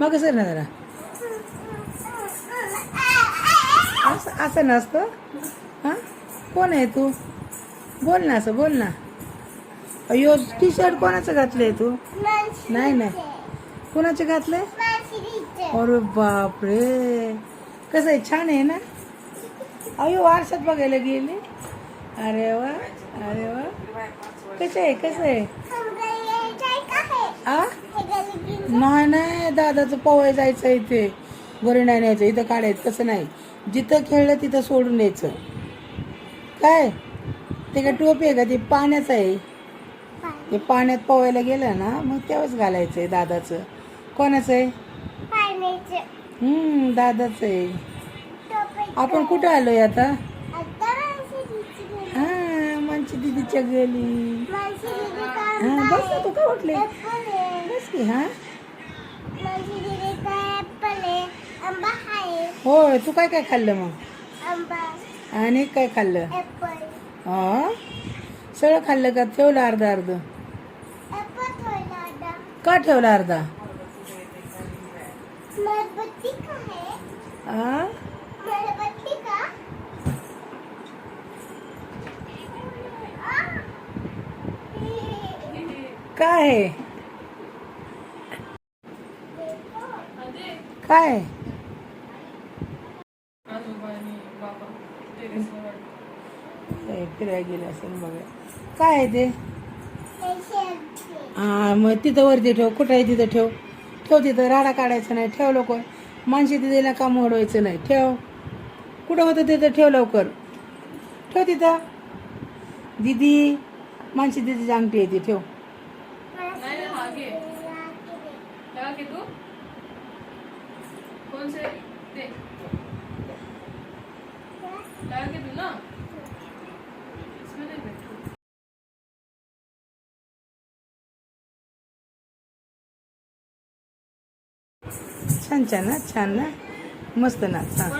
मग सर ना जरा असं नसतं. हां कोण आहे तू? बोल ना, असं बोल ना. अयो टी शर्ट कोणाचं घातलंय तू? नाही कोणाचे घातलंय? अरे बापरे, कसं आहे, छान आहे ना. अयो वारशात बघायला गेली. अरे वा, अरे वा. कसं आहे आ? नाही दादाचं पोवाय जायचं इथे, घरी नाही न्यायचं, इथं काढायचं. तसं नाही, जिथं खेळलं तिथं सोडून यायचं. काय ते काय टोपी आहे का? ते पाण्याचं आहे. ते पाण्यात पोवायला गेलं ना मग तेव्हाच घालायचंय. दादाचं. कोणाचं आहे? दादाचं आहे. आपण कुठं आलोय आता? हा, मानसी दीदीच्या गली. हा बस ना, तू का उठले? बस की. हा होय, तू काय काय खाल्लं मग? आणि काय खाल्लं? हा सगळं खाल्लं का? ठेवलं अर्ध अर्ध? का ठेवलं अर्धा? काय आहे? काय फिरायला गेलं असेल बघा. काय आहे ते? हा मग तिथं वरती ठेव. कुठं आहे तिथं ठेव. ठेव तिथं. राडा काढायचा नाही. ठेव लवकर. माणशी तिथेला काम ओढवायचं नाही. ठेव. कुठं होतं तिथं ठेव लवकर. ठेव तिथं. दीदी माणशी दीदीची अंगठी आहे ती. ठेव. छान छान ना, छान ना, मस्त ना, छान.